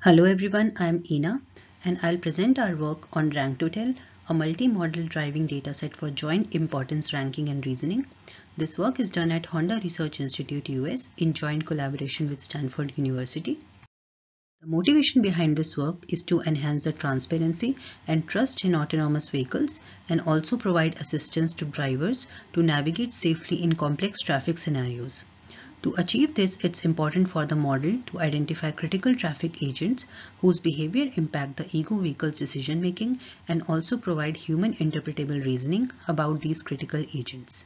Hello everyone, I am Enna and I'll present our work on Rank2Tell, a multi-modal driving dataset for joint importance ranking and reasoning. This work is done at Honda Research Institute US in joint collaboration with Stanford University. The motivation behind this work is to enhance the transparency and trust in autonomous vehicles and also provide assistance to drivers to navigate safely in complex traffic scenarios. To achieve this, it's important for the model to identify critical traffic agents whose behavior impact the ego vehicle's decision making and also provide human interpretable reasoning about these critical agents.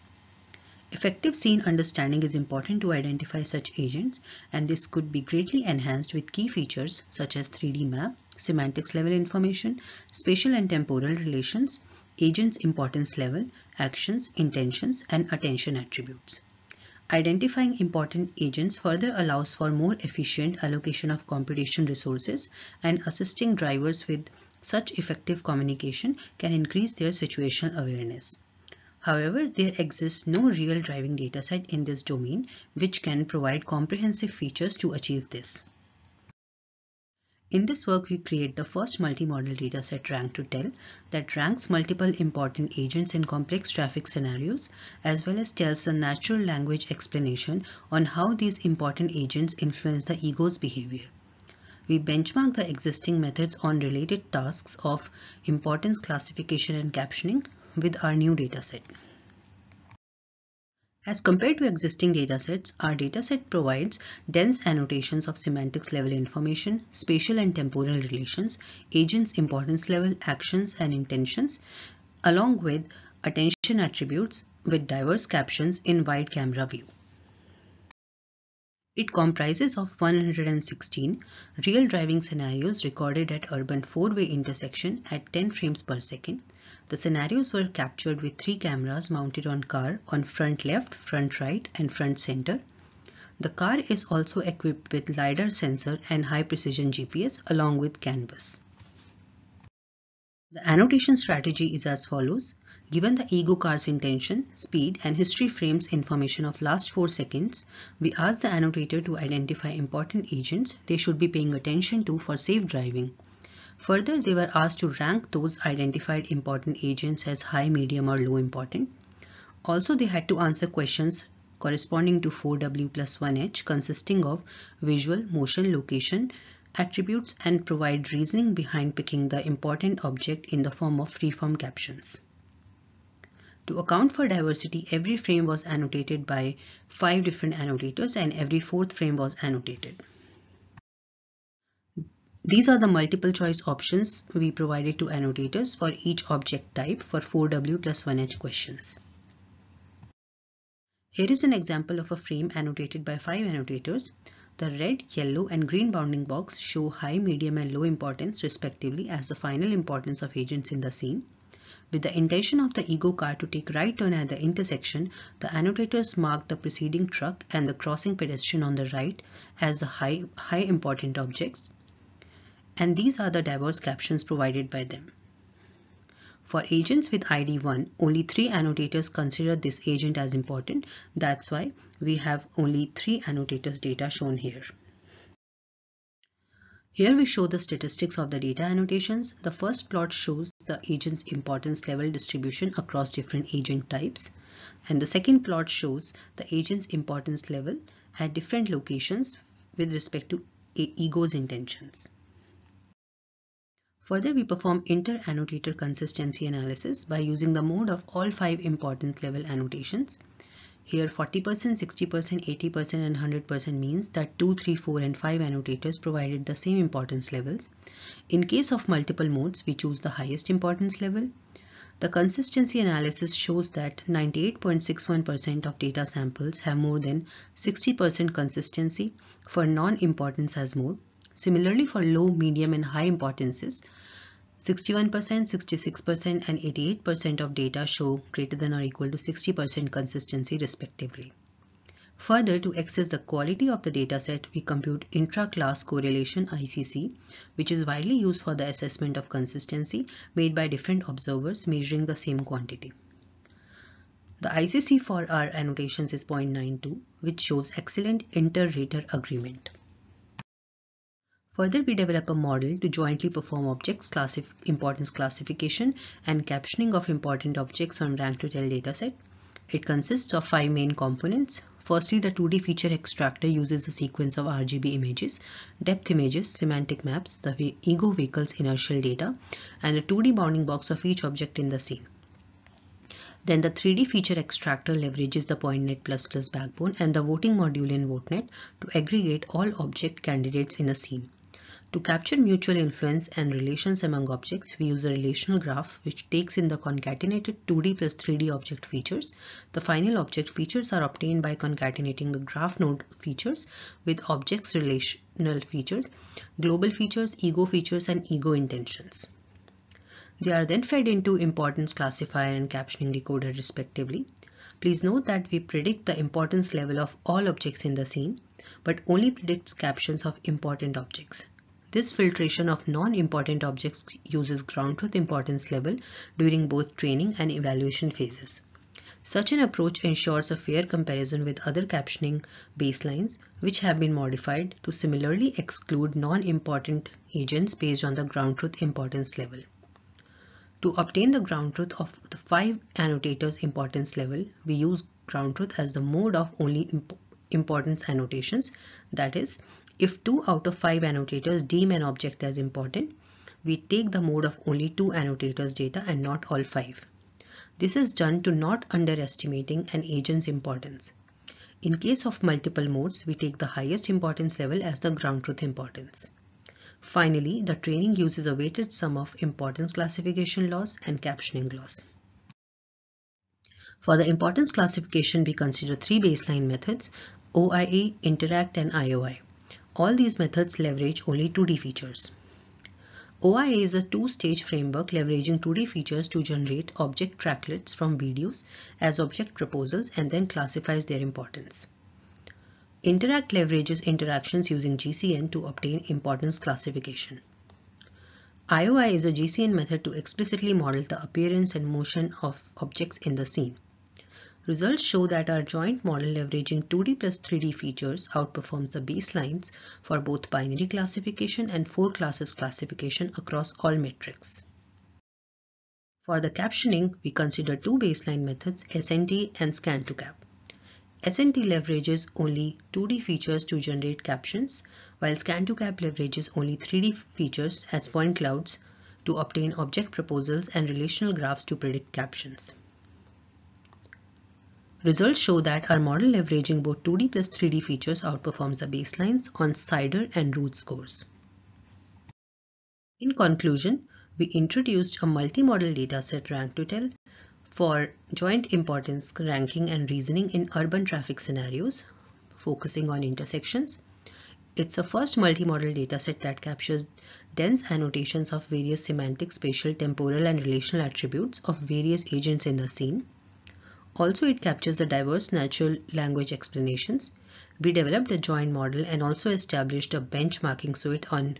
Effective scene understanding is important to identify such agents, and this could be greatly enhanced with key features such as 3D map, semantics level information, spatial and temporal relations, agents importance level, actions, intentions, and attention attributes. Identifying important agents further allows for more efficient allocation of computation resources, and assisting drivers with such effective communication can increase their situational awareness. However, there exists no real driving dataset in this domain which can provide comprehensive features to achieve this. In this work, we create the first multimodal dataset Rank2Tell that ranks multiple important agents in complex traffic scenarios, as well as tells a natural language explanation on how these important agents influence the ego's behavior. We benchmark the existing methods on related tasks of importance classification and captioning with our new dataset. As compared to existing datasets, our dataset provides dense annotations of semantics level information, spatial and temporal relations, agents importance level, actions and intentions, along with attention attributes with diverse captions in wide camera view. It comprises of 116 real driving scenarios recorded at urban four-way intersection at 10 frames per second. The scenarios were captured with 3 cameras mounted on car on front left, front right and front center. The car is also equipped with LiDAR sensor and high precision GPS along with CAN bus. The annotation strategy is as follows. Given the ego car's intention, speed and history frames information of last 4 seconds, we ask the annotator to identify important agents they should be paying attention to for safe driving. Further, they were asked to rank those identified important agents as high, medium or low important. Also, they had to answer questions corresponding to 4W plus 1H consisting of visual, motion, location, attributes and provide reasoning behind picking the important object in the form of free-form captions. To account for diversity, every frame was annotated by 5 different annotators and every 4th frame was annotated. These are the multiple choice options we provided to annotators for each object type for 4W plus 1H questions. Here is an example of a frame annotated by 5 annotators. The red, yellow and green bounding box show high, medium and low importance respectively as the final importance of agents in the scene. With the intention of the ego car to take right turn at the intersection, the annotators mark the preceding truck and the crossing pedestrian on the right as the high important objects. And these are the diverse captions provided by them. For agents with ID 1, only 3 annotators consider this agent as important. That's why we have only 3 annotators data shown here. Here we show the statistics of the data annotations. The first plot shows the agent's importance level distribution across different agent types. And the second plot shows the agent's importance level at different locations with respect to ego's intentions. Further, we perform inter-annotator consistency analysis by using the mode of all 5 importance level annotations. Here 40%, 60%, 80% and 100% means that 2, 3, 4 and 5 annotators provided the same importance levels. In case of multiple modes, we choose the highest importance level. The consistency analysis shows that 98.61% of data samples have more than 60% consistency for non-importance as mode. Similarly, for low, medium and high importances, 61%, 66% and 88% of data show greater than or equal to 60% consistency respectively. Further, to access the quality of the dataset, we compute intra-class correlation ICC, which is widely used for the assessment of consistency made by different observers measuring the same quantity. The ICC for our annotations is 0.92, which shows excellent inter-rater agreement. Further, we develop a model to jointly perform objects importance classification and captioning of important objects on Rank2Tell dataset. It consists of 5 main components. Firstly, the 2D feature extractor uses a sequence of RGB images, depth images, semantic maps, the ego vehicle's inertial data, and a 2D bounding box of each object in the scene. Then the 3D feature extractor leverages the PointNet++ backbone and the voting module in VoteNet to aggregate all object candidates in a scene. To capture mutual influence and relations among objects, we use a relational graph which takes in the concatenated 2D plus 3D object features. The final object features are obtained by concatenating the graph node features with objects' relational features, global features, ego features, and ego intentions. They are then fed into importance classifier and captioning decoder respectively. Please note that we predict the importance level of all objects in the scene, but only predicts captions of important objects. This filtration of non-important objects uses ground truth importance level during both training and evaluation phases. Such an approach ensures a fair comparison with other captioning baselines, which have been modified to similarly exclude non-important agents based on the ground truth importance level. To obtain the ground truth of the 5 annotators importance level, we use ground truth as the mode of only importance annotations. That is, if 2 out of 5 annotators deem an object as important, we take the mode of only 2 annotators data and not all 5. This is done to not underestimating an agent's importance. In case of multiple modes, we take the highest importance level as the ground truth importance. Finally, the training uses a weighted sum of importance classification loss and captioning loss. For the importance classification, we consider 3 baseline methods: OIA, Interact, and IOI. All these methods leverage only 2D features. OIA is a 2-stage framework leveraging 2D features to generate object tracklets from videos as object proposals and then classifies their importance. Interact leverages interactions using GCN to obtain importance classification. IOI is a GCN method to explicitly model the appearance and motion of objects in the scene. Results show that our joint model leveraging 2D plus 3D features outperforms the baselines for both binary classification and 4 classes classification across all metrics. For the captioning, we consider 2 baseline methods, SNT and Scan2Cap. SNT leverages only 2D features to generate captions, while Scan2Cap leverages only 3D features as point clouds to obtain object proposals and relational graphs to predict captions. Results show that our model leveraging both 2D plus 3D features outperforms the baselines on CIDR and root scores. In conclusion, we introduced a multi-modal dataset Rank2Tell for joint importance ranking and reasoning in urban traffic scenarios, focusing on intersections. It's the first multi-modal dataset that captures dense annotations of various semantic, spatial, temporal, and relational attributes of various agents in the scene. Also, it captures the diverse natural language explanations. We developed a joint model and also established a benchmarking suite on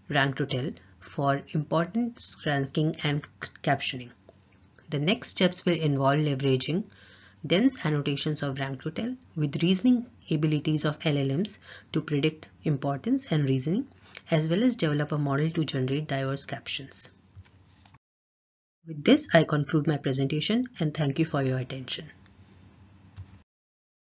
Rank2Tell for importance ranking and captioning. The next steps will involve leveraging dense annotations of Rank2Tell with reasoning abilities of LLMs to predict importance and reasoning, as well as develop a model to generate diverse captions. With this, I conclude my presentation and thank you for your attention.